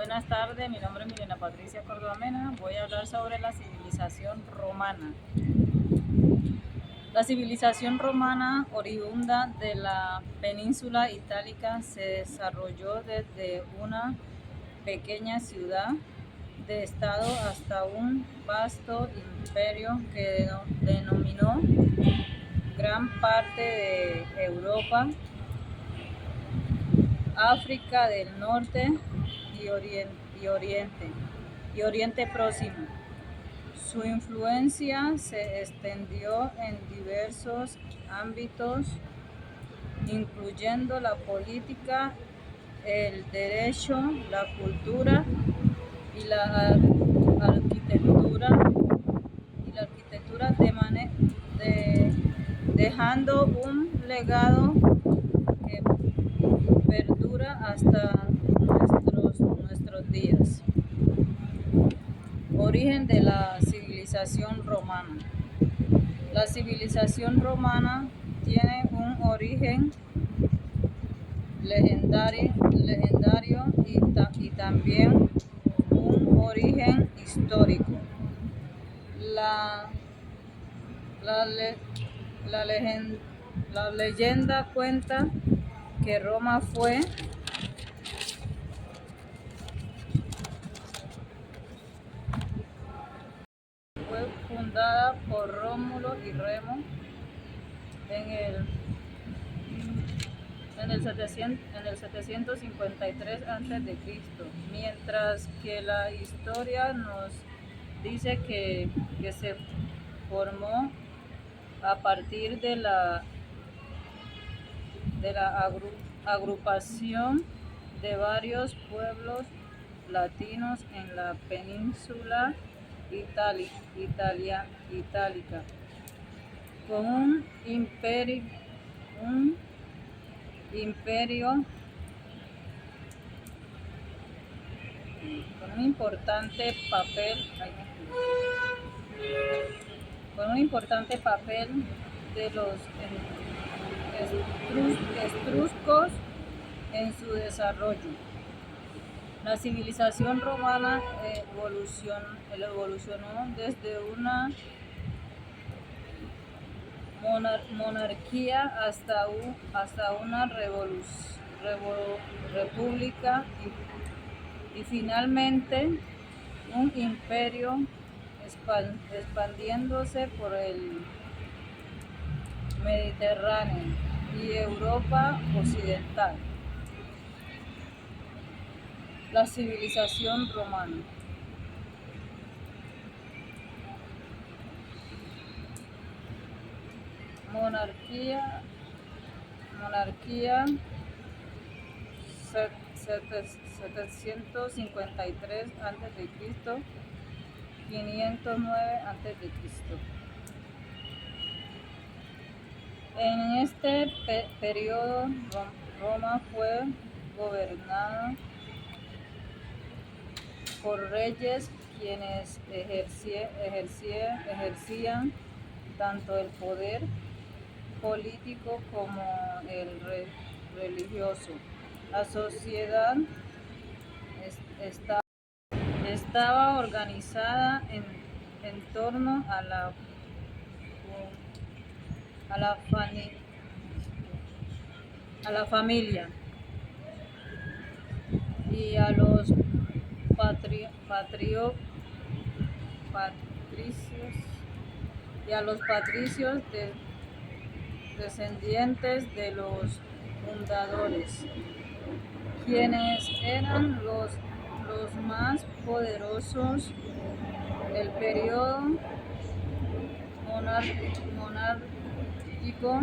Buenas tardes, mi nombre es Milena Patricia Córdoba Mena. Voy a hablar sobre la civilización romana. La civilización romana, oriunda de la península itálica, se desarrolló desde una pequeña ciudad de estado hasta un vasto imperio que denominó gran parte de Europa, África del Norte y Oriente Próximo. Su influencia se extendió en diversos ámbitos, incluyendo la política, el derecho, la cultura y la arquitectura, dejando un legado que perdura hasta nuestros días. Origen de la civilización romana. La civilización romana tiene un origen legendario y también un origen histórico. La leyenda cuenta que Roma fue fundada por Rómulo y Remo en el 753 a.C., mientras que la historia nos dice que se formó a partir de la agrupación de varios pueblos latinos en la península itálica, con un imperio con un importante papel de los etruscos en su desarrollo. La civilización romana evolucionó desde una monarquía hasta una república y finalmente un imperio, expandiéndose por el Mediterráneo y Europa occidental. La civilización romana. Monarquía 753 a.C., 509 a.C. En este periodo, Roma fue gobernada por reyes quienes ejercían tanto el poder político como el religioso. La sociedad estaba organizada en torno a la familia y a los patricios descendientes de los fundadores, quienes eran los más poderosos. El periodo monárquico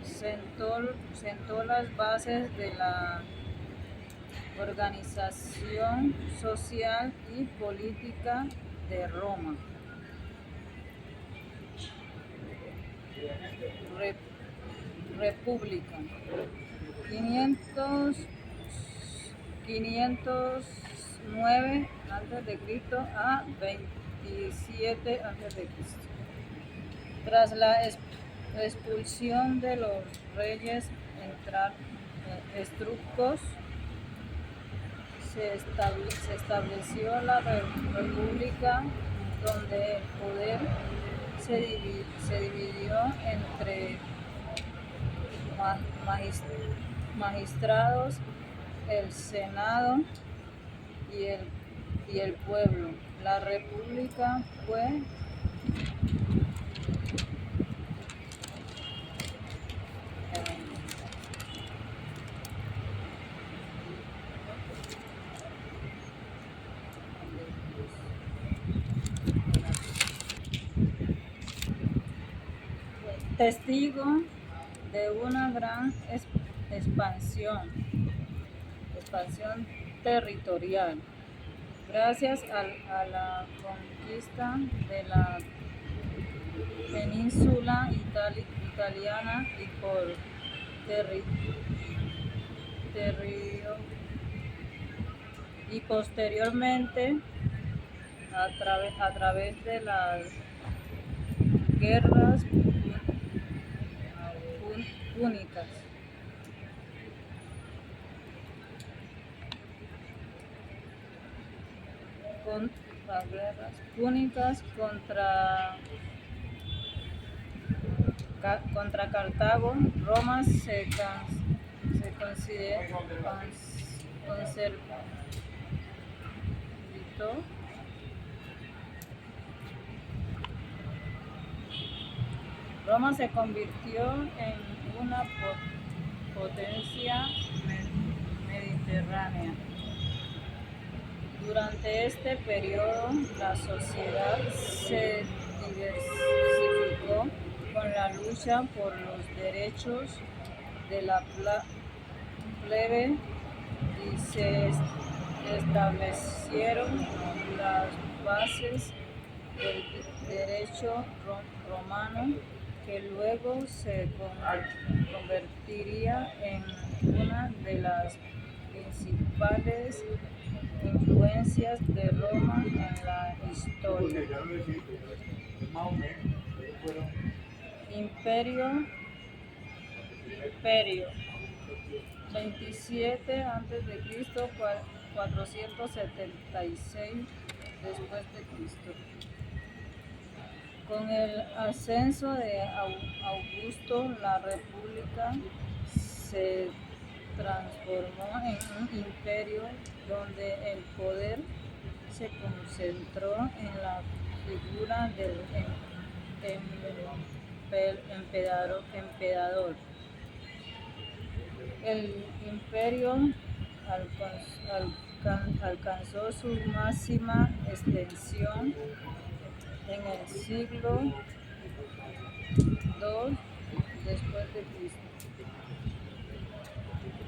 sentó las bases de la organización social y política de Roma. República 509 a.C. a 27 a.C. Tras la expulsión de los reyes etruscos, se estableció la república, donde el poder se dividió entre magistrados, el Senado y el pueblo. La república fue testigo de una gran expansión territorial, gracias a la conquista de la península italiana y por y posteriormente a través de las guerras púnicas. Con las guerras púnicas contra Cartago, Roma se convirtió en una potencia mediterránea. Durante este periodo, la sociedad se diversificó con la lucha por los derechos de la plebe y se establecieron las bases del derecho romano, que luego se convertiría en una de las principales influencias de Roma en la historia. Imperio 27 a.C., 476 después de Cristo. Con el ascenso de Augusto, la república se transformó en un imperio donde el poder se concentró en la figura del emperador. El imperio alcanzó su máxima extensión en el siglo II después de Cristo,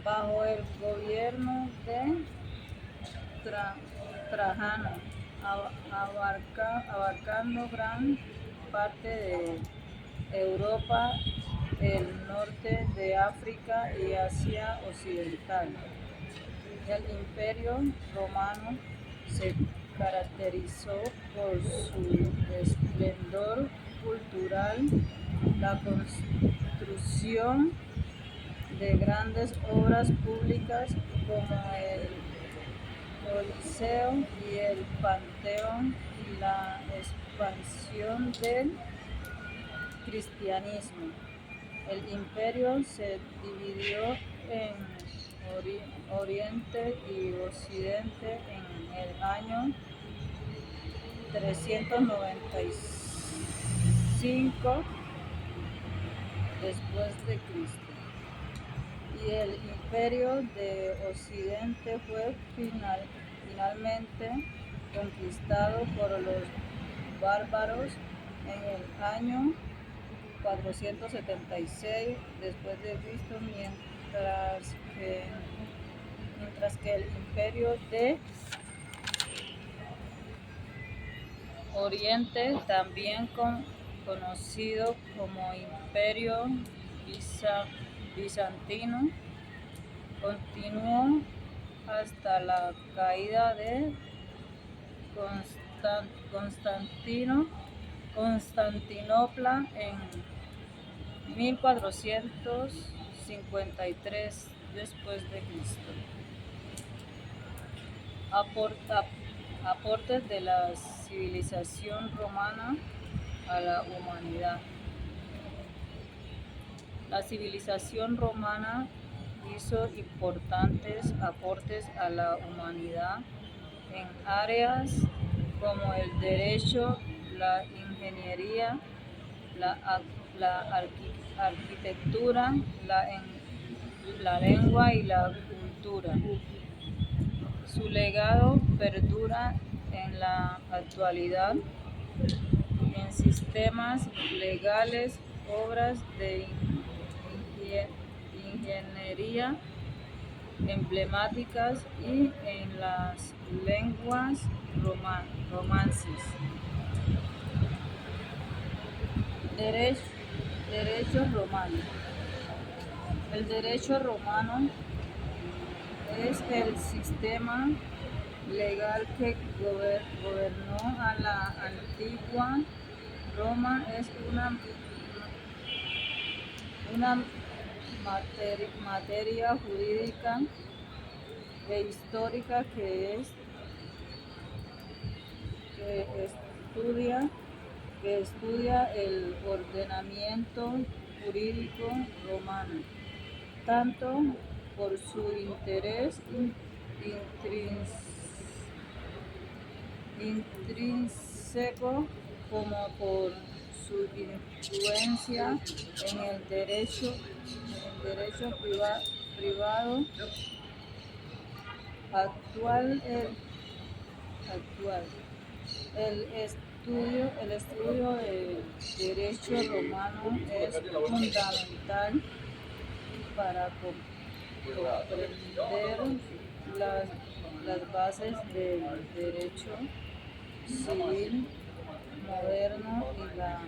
bajo el gobierno de Trajano, abarcando gran parte de Europa, el norte de África y Asia occidental. El Imperio Romano se caracterizó por su esplendor cultural, la construcción de grandes obras públicas como el Coliseo y el Panteón, y la expansión del cristianismo. El imperio se dividió en Oriente y Occidente en el año 395 después de Cristo. Y el imperio de Occidente fue finalmente conquistado por los bárbaros en el año 476 después de Cristo, mientras que el imperio de Oriente, también conocido como Imperio Bizantino, continuó hasta la caída de Constantinopla en 1453 después de Cristo. Aportes de la civilización romana a la humanidad. La civilización romana hizo importantes aportes a la humanidad en áreas como el derecho, la ingeniería, la arquitectura, la lengua y la cultura. Su legado perdura en la actualidad en sistemas legales, obras de ingeniería emblemáticas y en las lenguas romances. Derecho romano. El derecho romano es el sistema legal que gobernó a la antigua Roma. Es una materia jurídica e histórica que estudia el ordenamiento jurídico romano, tanto por su interés intrínseco como por su influencia en el derecho privado actual. El estudio del derecho romano es fundamental para comprender las bases del derecho civil moderno y la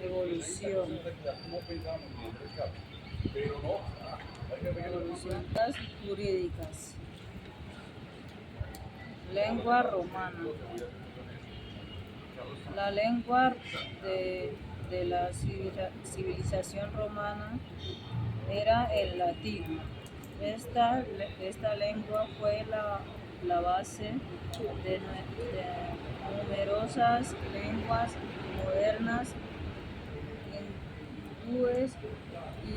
evolución jurídicas. Lengua romana. La lengua de la civilización romana era el latín. Esta lengua fue la base de numerosas lenguas modernas, hindúes y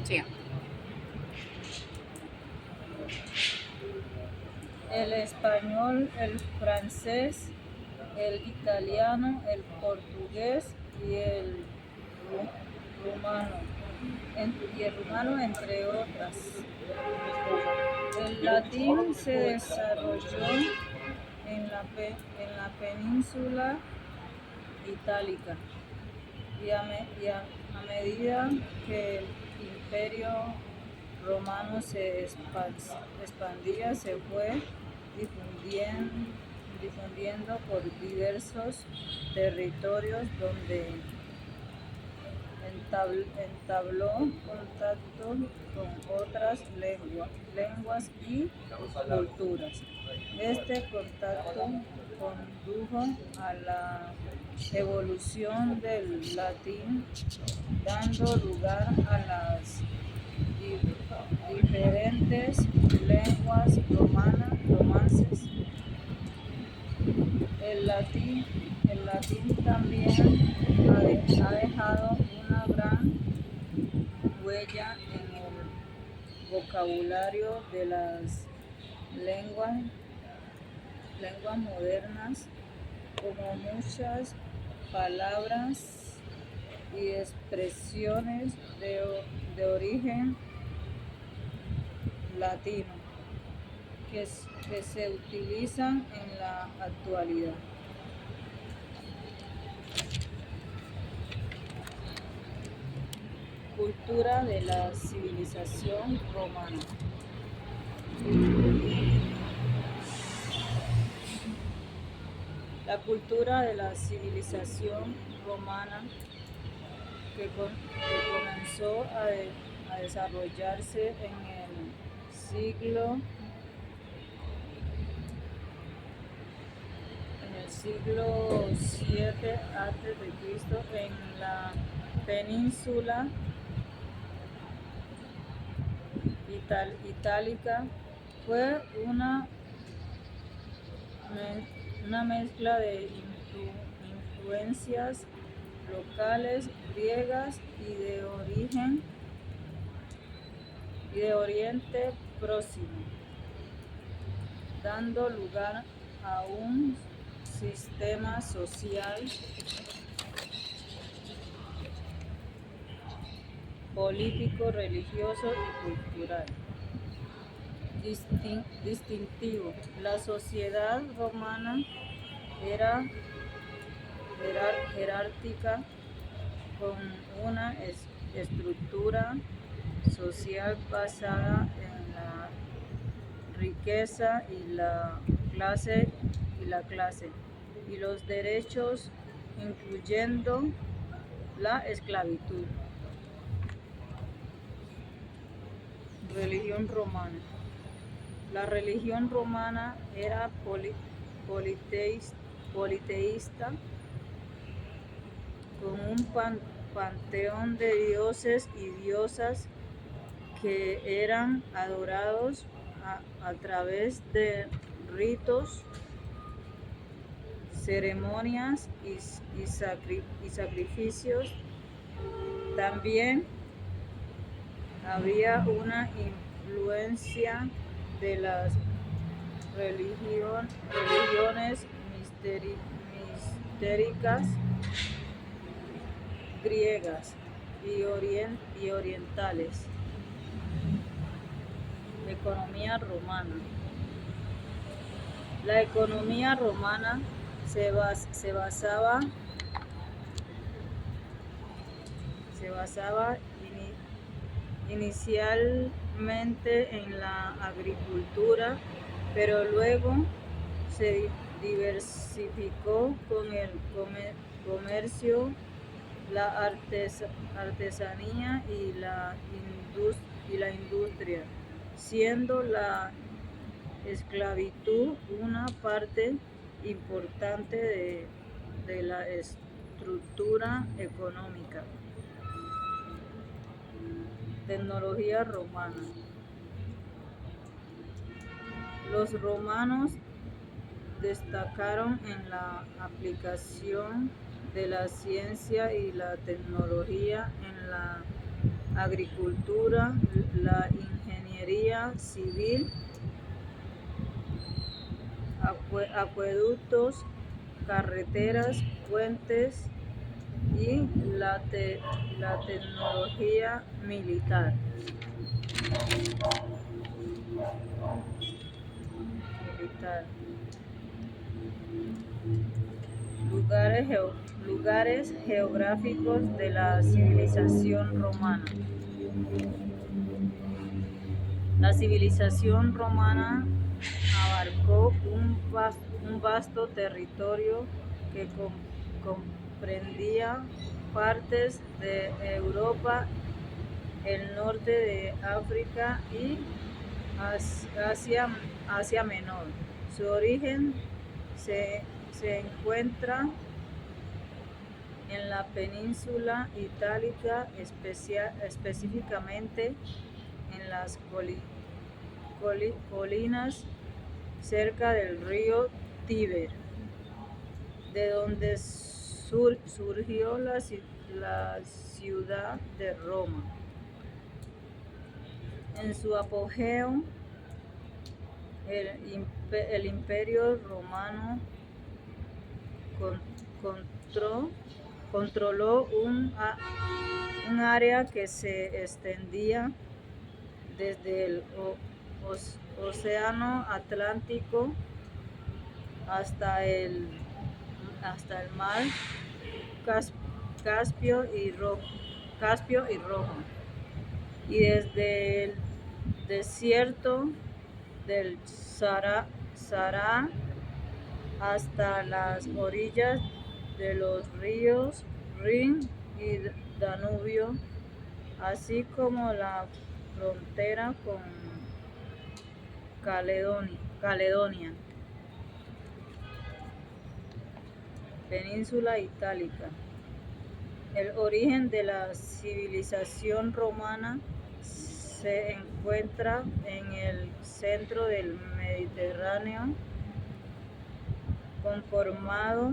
Sí. el español, el francés, el italiano, el portugués y el rumano, entre otras. El latín se desarrolló en la península itálica y a medida que el imperio romano se expandía, se fue difundiendo por diversos territorios donde entabló contacto con otras lenguas y culturas. Este contacto condujo a la evolución del latín, dando lugar a las diferentes lenguas romances. El latín también ha dejado una gran huella en el vocabulario de las lenguas modernas, como muchas palabras y expresiones de origen latino que se utilizan en la actualidad. Cultura de la civilización romana. La cultura de la civilización romana que comenzó a desarrollarse en el siglo VII a.C. en la península itálica fue una mezcla de influencias locales griegas y de Oriente Próximo, dando lugar a un sistema social, político, religioso y cultural distintivo. La sociedad romana era jerárquica, con una estructura social basada en la riqueza y la clase y los derechos, incluyendo la esclavitud. Religión romana. La religión romana era politeísta, con un panteón de dioses y diosas que eran adorados a través de ritos, ceremonias y sacrificios. También había una influencia de las religiones mistéricas griegas y orientales. Economía romana. La economía romana se basaba inicialmente en la agricultura, pero luego se diversificó con el comercio, la artesanía y la industria, siendo la esclavitud una parte importante de la estructura económica. Tecnología romana. Los romanos destacaron en la aplicación de la ciencia y la tecnología en la agricultura, la ingeniería civil, acueductos, carreteras, puentes y la tecnología militar. Lugares geográficos de la civilización romana. La civilización romana abarcó un vasto territorio que comprendía partes de Europa, el norte de África y Asia Menor. Su origen se encuentra en la península itálica, específicamente en las colinas cerca del río Tíber, de donde surgió la ciudad de Roma. En su apogeo, el Imperio Romano controló un área que se extendía desde el Océano Atlántico hasta el mar Caspio y Rojo, y desde el desierto del Sahara hasta las orillas de los ríos Rin y Danubio, así como la frontera con Caledonia. Península Itálica. El origen de la civilización romana se encuentra en el centro del Mediterráneo, conformado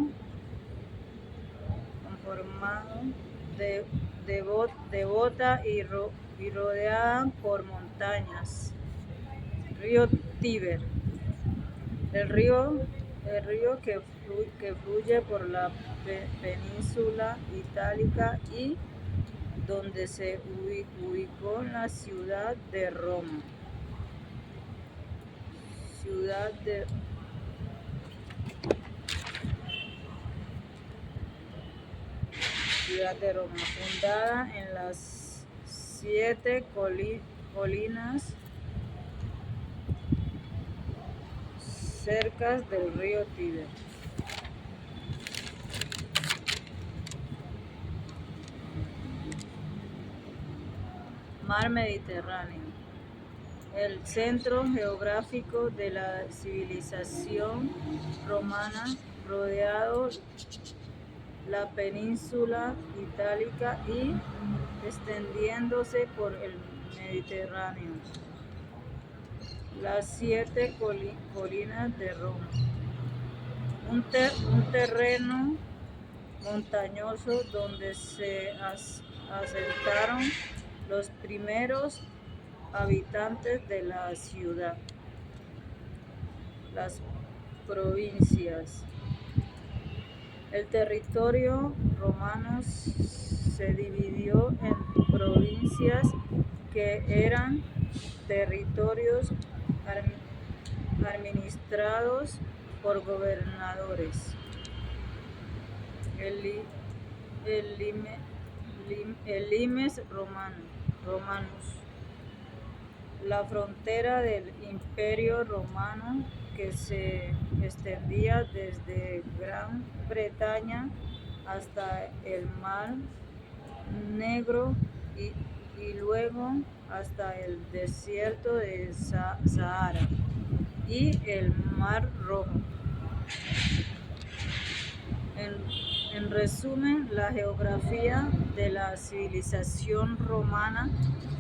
de bota y rodeada por montañas. Río Tíber, el río que fluye por la península itálica y donde se ubicó la ciudad de Roma. Ciudad de Roma, fundada en las 7 colinas cerca del río Tíber. Mar Mediterráneo, el centro geográfico de la civilización romana, rodeado la península itálica y extendiéndose por el Mediterráneo. Las 7 colinas de Roma, un terreno montañoso donde se asentaron los primeros habitantes de la ciudad. Las provincias. El territorio romano se dividió en provincias que eran territorios administrados por gobernadores. El limes romanus, la frontera del Imperio Romano que se extendía desde Gran Bretaña hasta el Mar Negro y luego hasta el desierto de Sahara y el Mar Rojo. En resumen, la geografía de la civilización romana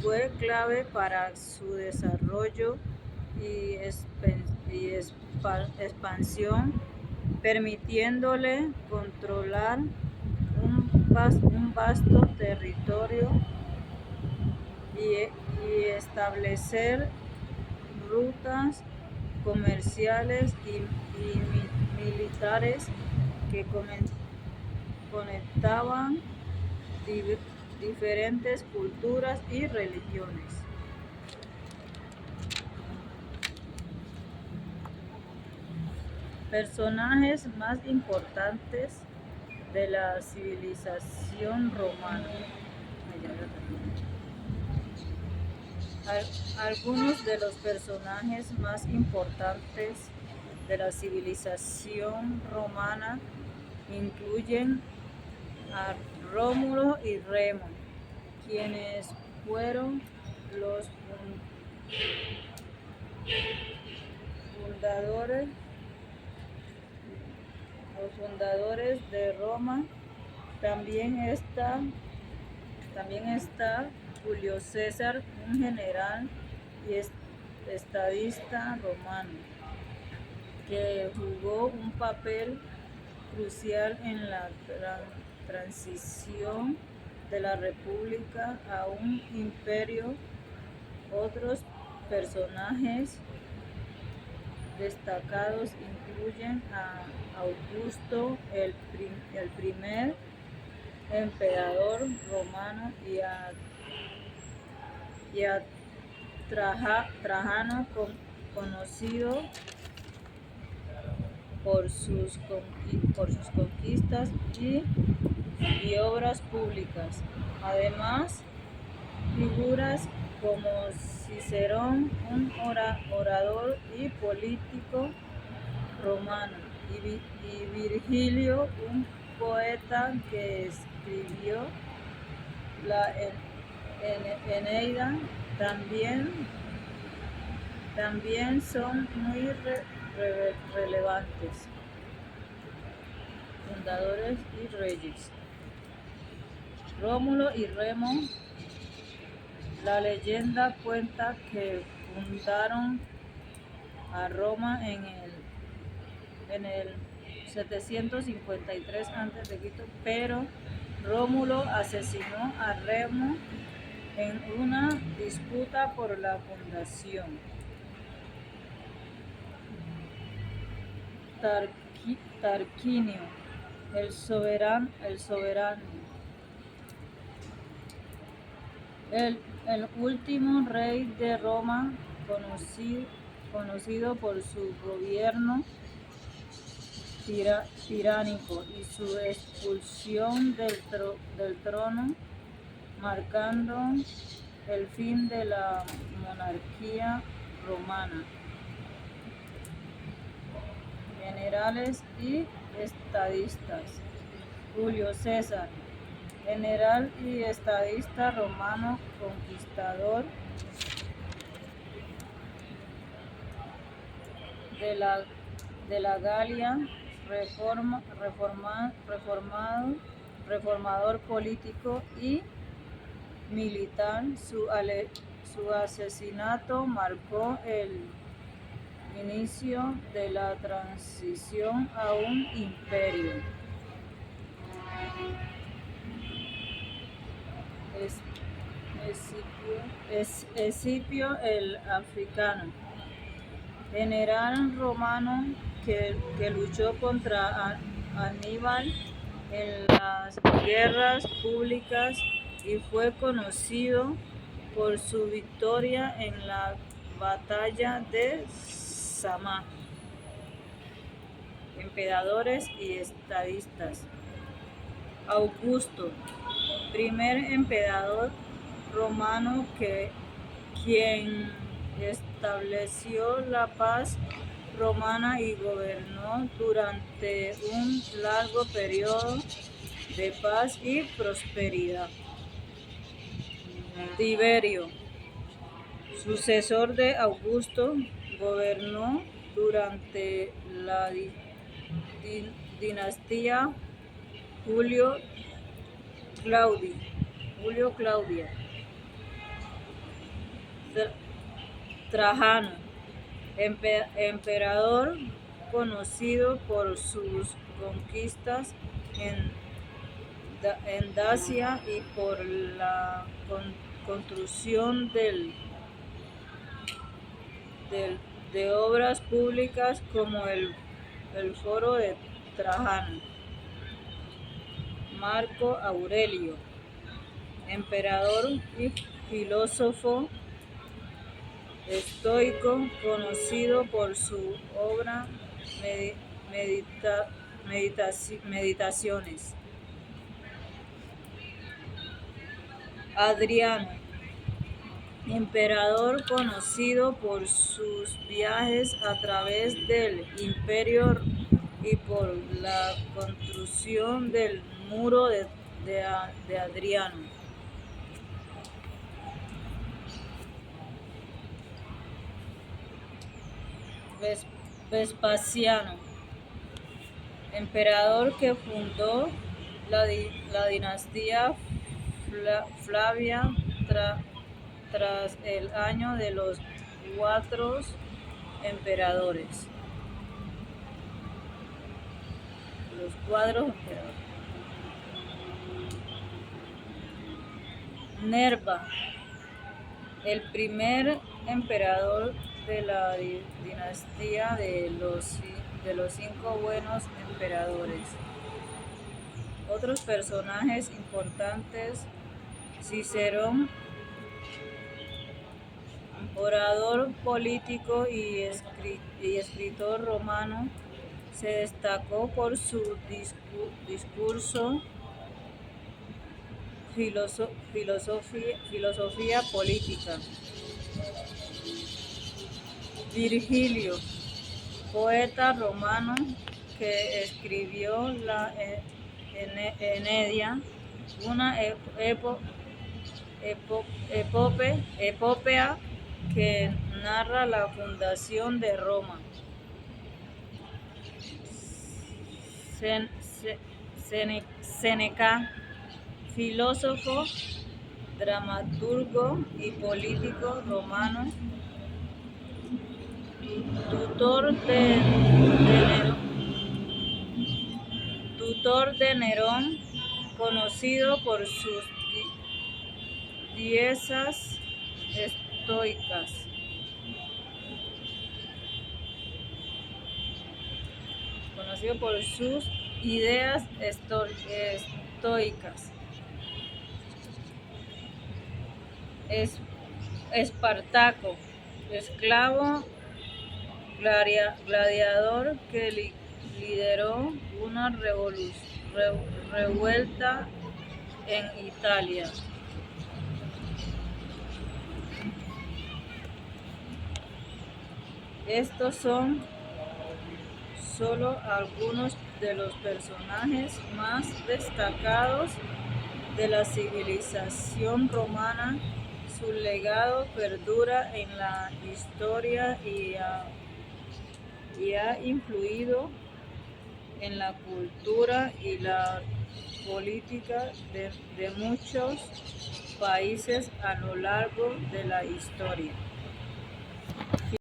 fue clave para su desarrollo y expansión, permitiéndole controlar un vasto territorio y establecer rutas comerciales y militares que conectaban diferentes culturas y religiones. Personajes más importantes de la civilización romana. Algunos de los personajes más importantes de la civilización romana incluyen a Rómulo y Remo, quienes fueron los fundadores de Roma. También está Julio César, un general y estadista romano, que jugó un papel crucial en la transición de la república a un imperio. Otros personajes destacados incluyen a Augusto, el primer emperador romano, y a Trajano, conocido por sus conquistas y obras públicas. Además, figuras como Cicerón, un orador y político romano, y Virgilio, un poeta que escribió la Eneida, también son muy relevantes. Fundadores y reyes. Rómulo y Remo La leyenda cuenta que fundaron a Roma en el 753 a.C., pero Rómulo asesinó a Remo en una disputa por la fundación. Tarquinio, el soberano, el último rey de Roma, conocido por su gobierno tiránico y su expulsión del trono, marcando el fin de la monarquía romana. Generales y estadistas. Julio César, general y estadista romano, conquistador de la Galia, reformador político y militar. Su asesinato marcó el inicio de la transición a un imperio. Escipio el africano, general romano que luchó contra Aníbal en las guerras públicas y fue conocido por su victoria en la batalla de Sama. Emperadores y estadistas. Augusto, primer emperador romano quien estableció la paz romana y gobernó durante un largo periodo de paz y prosperidad. Tiberio, sucesor de Augusto, gobernó durante la dinastía Julio-Claudia. Trajano, emperador conocido por sus conquistas en Dacia y por la construcción de obras públicas como el Foro de Trajano. Marco Aurelio, emperador y filósofo estoico, conocido por su obra Meditaciones. Adriano, emperador conocido por sus viajes a través del imperio y por la construcción del muro de Adriano. Vespasiano, emperador que fundó la dinastía Flavia tras el año de los 4 emperadores. Nerva, el primer emperador de la dinastía de los 5 buenos emperadores. Otros personajes importantes: Cicerón, orador político y escritor romano, se destacó por su discurso, filosofía política. Virgilio, poeta romano que escribió la Eneida, una epopea que narra la fundación de Roma. Séneca, filósofo dramaturgo y político romano, tutor de Nerón, conocido por sus diezas estoicas. Conocido por sus ideas estoicas. Espartaco, esclavo gladiador que lideró una revuelta en Italia. Estos son solo algunos de los personajes más destacados de la civilización romana. Su legado perdura en la historia y ha influido en la cultura y la política de muchos países a lo largo de la historia.